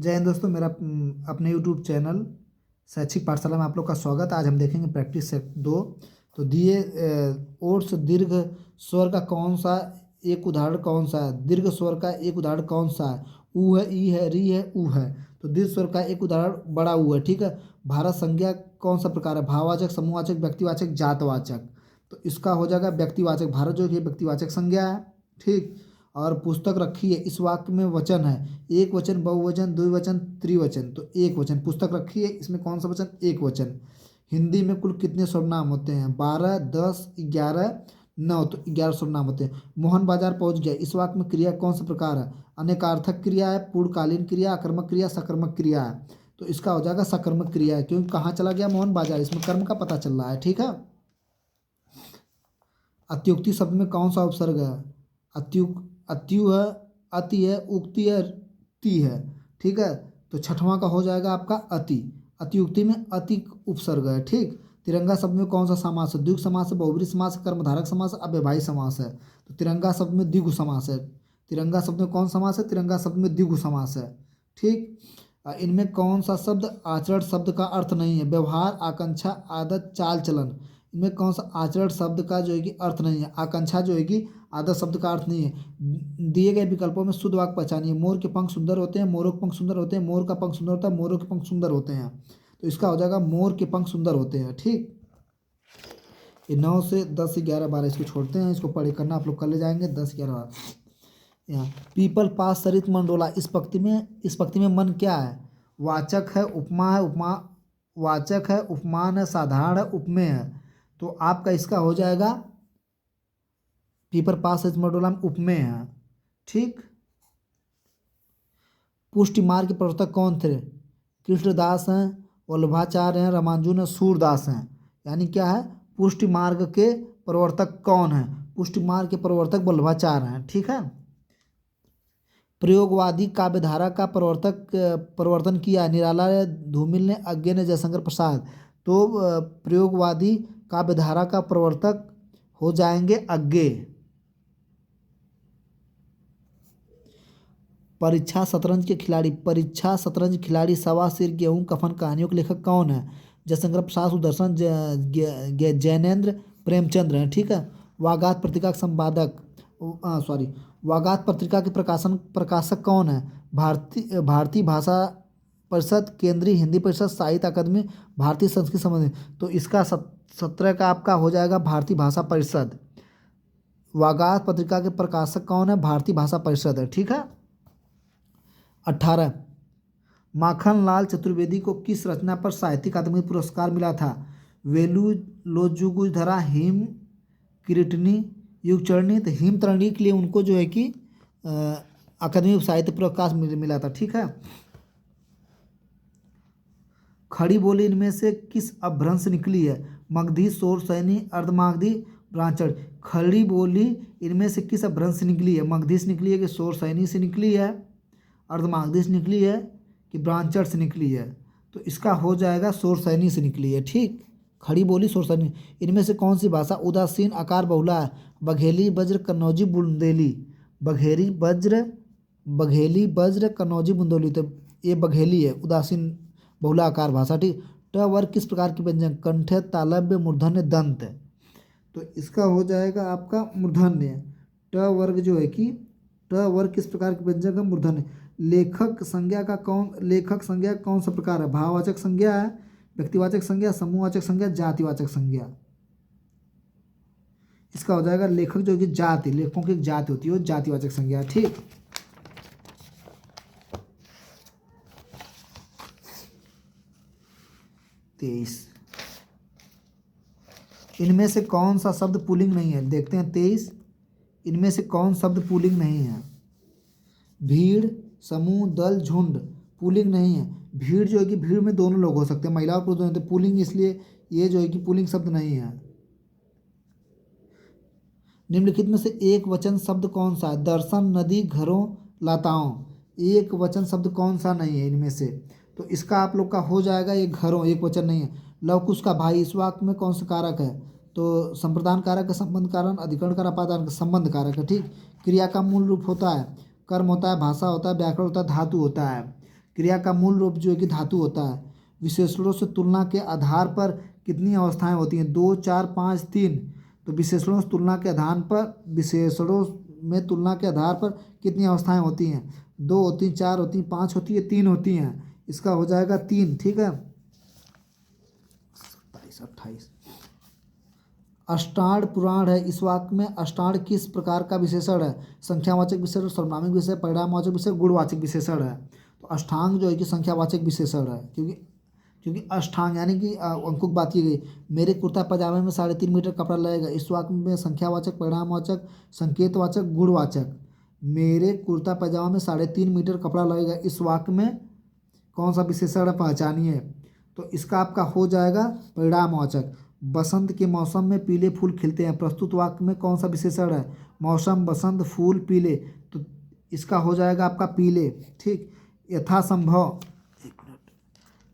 जय हिंद दोस्तों, मेरा अपने यूट्यूब चैनल शैक्षिक पाठशाला में आप लोग का स्वागत। आज हम देखेंगे प्रैक्टिस सेट 2। तो दिए ओट्स दीर्घ स्वर का कौन सा एक उदाहरण कौन सा है? दीर्घ स्वर का एक उदाहरण कौन सा है? ऊ है, ई है, री है, ऊ है। तो दीर्घ स्वर का एक उदाहरण बड़ा ऊ है। ठीक है। भारत संज्ञा कौन सा प्रकार है? भाववाचक, समूहवाचक, व्यक्तिवाचक, जातवाचक। तो इसका हो जाएगा व्यक्तिवाचक। भारत जो है व्यक्तिवाचक संज्ञा है। ठीक। और पुस्तक रखी है, इस वाक्य में वचन है एक वचन, बहुवचन, द्विवचन, त्रिवचन। तो एक वचन पुस्तक रखी है, इसमें कौन सा वचन? एक वचन। हिंदी में कुल कितने सर्वनाम होते हैं? 12, 10, 11, 9। तो 11 सर्वनाम होते हैं। मोहन बाजार पहुंच गया, इस वाक्य में क्रिया कौन सा प्रकार है? अनेकार्थक क्रिया है, पूर्णकालीन क्रिया, आकर्मक क्रिया, सकर्मक क्रिया है। तो इसका हो जाएगा सकर्मक क्रिया है, क्योंकि कहाँ चला गया मोहन बाजार, इसमें कर्म का पता चल रहा है। ठीक है। अत्युक्ति शब्द में कौन सा उपसर्ग है? अत्यु है, अति है, उक्ति है, ति है। ठीक है। तो छठवां का हो जाएगा आपका अति। अतियुक्ति में अति उपसर्ग है। ठीक। तिरंगा शब्द में कौन सा समास है? द्विगु समास है, बहुब्रीहि समास है, कर्मधारय समास है, अव्ययभावी समास है। तो तिरंगा शब्द में द्विगु समास है। तिरंगा शब्द में कौन समास है? तिरंगा शब्द में द्विगु समास है। ठीक। इनमें कौन सा शब्द आचरण शब्द का अर्थ नहीं है? व्यवहार, आकांक्षा, आदत, चाल चलन। इनमें कौन सा आचरण शब्द का जो है कि अर्थ नहीं है? आकांक्षा जो है कि आदत शब्द का अर्थ नहीं है। दिए गए विकल्पों में शुद्ध वाक्य पहचानिए। मोर के पंख सुंदर होते हैं, मोरों के पंख सुंदर होते हैं, मोर का पंख सुंदर होता है, मोरों के पंख सुंदर होते हैं। तो इसका हो जाएगा मोर के पंख सुंदर होते हैं। ठीक। ये 9 से 10 से 11 12 इसको छोड़ते हैं, इसको पढ़े करना आप लोग कर ले जाएंगे 10 11 12। यहाँ पीपल पास सरित मन डोला, इस पंक्ति में मन क्या है? वाचक है, उपमा है, वाचक है, उपमान है, साधारण है, उपमेय है। तो आपका इसका हो जाएगा पीपल पास सरित मन डोला में उपमेय है। ठीक। पुष्टि मार्ग के प्रवर्तक कौन थे? कृष्णदास हैं, वल्लभाचार्य हैं, रामानुजन हैं, सूरदास हैं। यानी क्या है? पुष्टि मार्ग के प्रवर्तक कौन है? पुष्टि मार्ग के प्रवर्तक वल्लभाचार्य हैं। ठीक है। प्रयोगवादी काव्यधारा का प्रवर्तन किया निराला ने, धूमिल ने, अज्ञे ने, जयशंकर प्रसाद। तो प्रयोगवादी काव्यधारा का प्रवर्तक हो जाएंगे अज्ञे। परीक्षा शतरंज खिलाड़ी, सवा सिर, गेहूं, कफन कहानियों के लेखक कौन है? जयशंकर प्रसाद, सुदर्शन, जैनेन्द्र, प्रेमचंद्र हैं। ठीक है। वागात पत्रिका के संपादक वागात पत्रिका के प्रकाशक कौन है? भारतीय भाषा परिषद, केंद्रीय हिंदी परिषद, साहित्य अकादमी, भारतीय संस्कृत संबंधी। तो इसका 17 का आपका हो जाएगा भारतीय भाषा परिषद। वागात पत्रिका के प्रकाशक कौन है? भारतीय भाषा परिषद है। ठीक है। 18 माखनलाल चतुर्वेदी को किस रचना पर साहित्य अकादमी पुरस्कार मिला था? वेलू लोजुगुधरा, हिम किरीटनी, युगचरणी। तो हिमतरणी के लिए उनको जो है कि अकादमी साहित्य पुरस्कार मिला था। ठीक है। खड़ी बोली इनमें से किस अपभ्रंश निकली है? मगधी, शोरसैनी, अर्धमागधी, ब्राह्मण। खड़ी बोली इनमें से किस अपभ्रंश से निकली है? मगधी से निकली है कि शोरसैनी से निकली है, अर्धमागधी से निकली है कि ब्राह्मण से निकली है? तो इसका हो जाएगा शोरसैनी से निकली है। ठीक। खड़ी बोली शोरसैनी। इनमें से कौन सी भाषा उदासीन आकार बहुला है? बघेली, वज्र, कन्नौजी, बुंदेली। बघेली, वज्र, कन्नौजी, बुंदेली। तो ये बघेली है, उदासीन बहुला आकार भाषा। ठीक। ट वर्ग किस प्रकार की व्यंजन? कंठ, तालव्य, मूर्धन्य, दंत। तो इसका हो जाएगा आपका मूर्धन्य। ट वर्ग जो है कि ट वर्ग किस प्रकार के व्यंजन का? मूर्धन्य। लेखक संज्ञा कौन सा प्रकार है? भाववाचक संज्ञा है, व्यक्तिवाचक संज्ञा, समूहवाचक संज्ञा, जातिवाचक संज्ञा। इसका हो जाएगा लेखक जो कि जाति, लेखकों की एक जाति होती है, वो जातिवाचक संज्ञा। ठीक। तेईस इनमें से कौन सा शब्द पुल्लिंग नहीं है? देखते हैं 23 इनमें से कौन शब्द पुल्लिंग नहीं है? भीड़, समूह, दल, झुंड। पुल्लिंग नहीं है। भीड़ जो है कि भीड़ में दोनों लोग हो सकते हैं, महिला और पुरुष दोनों। तो पुल्लिंग इसलिए ये जो है कि पुल्लिंग शब्द नहीं है। निम्नलिखित में से एक वचन शब्द कौन सा है? दर्शन, नदी, घरों, लताओं। एक वचन शब्द कौन सा नहीं है इनमें से? तो इसका आप लोग का हो जाएगा ये घरों, एक वचन नहीं है। लवकुश का भाई, इस वाक्य में कौन सा कारक है? तो संप्रदान कारक है, संबंध कारक, अधिकरण कारक, अपादान संबंध कारक है। ठीक। क्रिया का मूल रूप होता है कर्म होता है, भाषा होता है, व्याकरण होता है, धातु होता है। क्रिया का मूल रूप जो है कि धातु होता है। विशेषणों से तुलना के आधार पर कितनी अवस्थाएं होती हैं? 2, 4, 5, 3। तो विशेषणों से तुलना के आधार पर, विशेषणों में तुलना के आधार पर कितनी अवस्थाएं होती हैं? 2 होती हैं, 4 होती हैं, 5 होती है, 3 होती हैं। इसका हो जाएगा 3। ठीक है। 27, 28। अष्टांग पुराण है। इस वाक्य में अष्टांग किस प्रकार का विशेषण है? संख्यावाचक विशेषण, सर्वनामिक विशेषण, परिणामवाचक विशेषण, गुणवाचक विशेषण है। तो अष्टांग जो है कि संख्यावाचक विशेषण है, क्योंकि अष्टांग यानी कि अंकुक बात की गई। मेरे कुर्ता पजामे में 3.5 मीटर कपड़ा लगेगा। इस वाक्य में संख्यावाचक, परिणामवाचक, संकेतवाचक, गुणवाचक। मेरे कुर्ता पजामा में 3.5 मीटर कपड़ा लगेगा। इस वाक्य में कौन सा विशेषण है, पहचानिए। तो इसका आपका हो जाएगा परिणामवाचक। बसंत के मौसम में पीले फूल खिलते हैं। प्रस्तुत वाक्य में कौन सा विशेषण है? मौसम, बसंत, फूल, पीले। तो इसका हो जाएगा आपका पीले। ठीक। यथासंभव,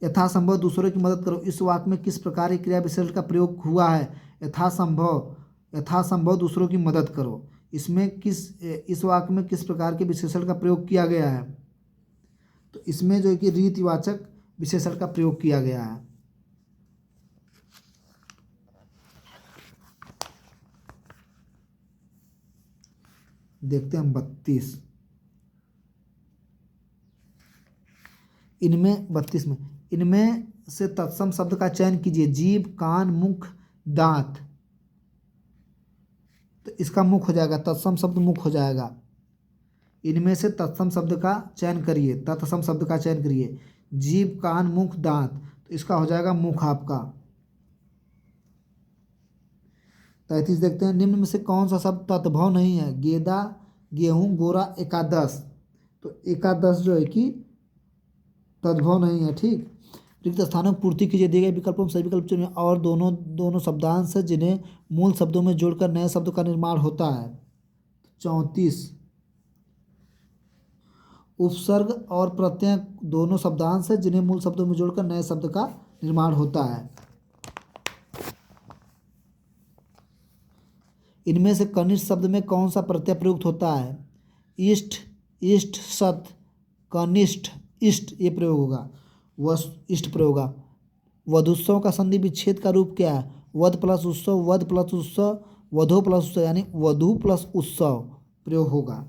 यथासंभव दूसरों की मदद करो। इस वाक्य में किस प्रकार की क्रिया विशेषण का प्रयोग हुआ है? यथासंभव, यथासंभव दूसरों की मदद करो। इस वाक्य में किस प्रकार के विशेषण का प्रयोग किया गया है? तो इसमें जो है कि रीतिवाचक विशेषण का प्रयोग किया गया है। देखते हैं हम 32। इनमें 32 में इनमें से तत्सम शब्द का चयन कीजिए। जीभ, कान, मुख, दांत। तो इसका मुख हो जाएगा, तत्सम शब्द मुख हो जाएगा। इनमें से तत्सम शब्द का चयन करिए, तत्सम शब्द का चयन करिए। जीभ, कान, मुख, दांत। तो इसका हो जाएगा मुख आपका। 33 देखते हैं। निम्न में से कौन सा शब्द तद्भव नहीं है? गेंदा, गेहूं, गोरा, एकादश। तो एकादश जो है कि तद्भव नहीं है। ठीक। रिक्त स्थानों की पूर्ति कीजिए। दिए गए विकल्पों में सही विकल्प चुनिए और दोनों शब्दांश है जिन्हें मूल शब्दों में जोड़कर नए शब्द का निर्माण होता है। 34। उपसर्ग और प्रत्यय दोनों शब्दांश है जिन्हें मूल शब्दों में जोड़कर नए शब्द का निर्माण होता है। इनमें से कनिष्ठ शब्द में कौन सा प्रत्यय प्रयुक्त होता है? इष्ट, इष्ट, सत, कनिष्ठ, इष्ट ये प्रयोग होगा। इष्ट प्रयोग होगा। वधुत्सव का संधि विच्छेद का रूप क्या है? वध प्लस उत्सव, वध प्लस उत्सव, वधो प्लस उत्सव, यानी वधु प्लस उत्सव प्रयोग होगा।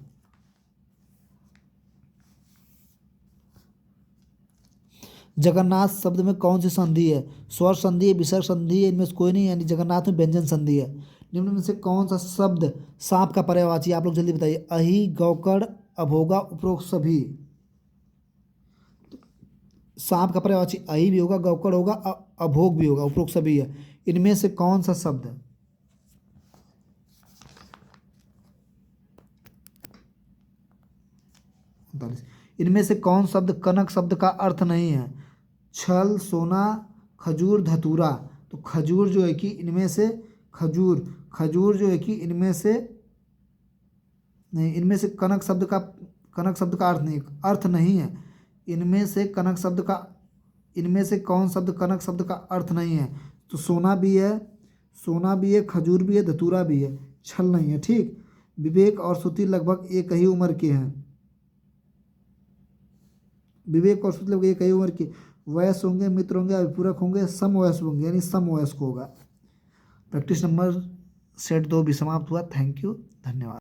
जगन्नाथ शब्द में कौन सी संधि है? स्वर संधि है, विसर्ग संधि है, इनमें से कोई नहीं, यानी जगन्नाथ में व्यंजन संधि है। निम्न में से कौन सा शब्द सांप का पर्यायवाची? आप लोग जल्दी बताइए। अहि, गौकड़, अभोगा, उपरोक्त सभी। सांप का पर्यायवाची अहि भी होगा, गौकड़ होगा, अभोग भी होगा, उपरोक्त सभी है। इनमें से कौन सा शब्द है? इनमें से कौन शब्द कनक शब्द का अर्थ नहीं है? छल, सोना, खजूर, धतूरा। तो खजूर जो है कि इनमें से खजूर जो है कि इनमें से नहीं, इनमें से कनक शब्द का अर्थ नहीं है। इनमें से कौन शब्द कनक शब्द का अर्थ नहीं है? तो सोना भी है, खजूर भी है, धतूरा भी है, छल नहीं है। ठीक। विवेक और श्रुति लगभग एक ही उम्र के हैं। विवेक और श्रुति लगभग एक ही उम्र के। वयस्क होंगे, मित्र होंगे, अभिपूरक होंगे, समवयस्क होंगे, यानी समवयस्क होगा। प्रैक्टिस नंबर सेट 2 भी समाप्त हुआ। थैंक यू, धन्यवाद।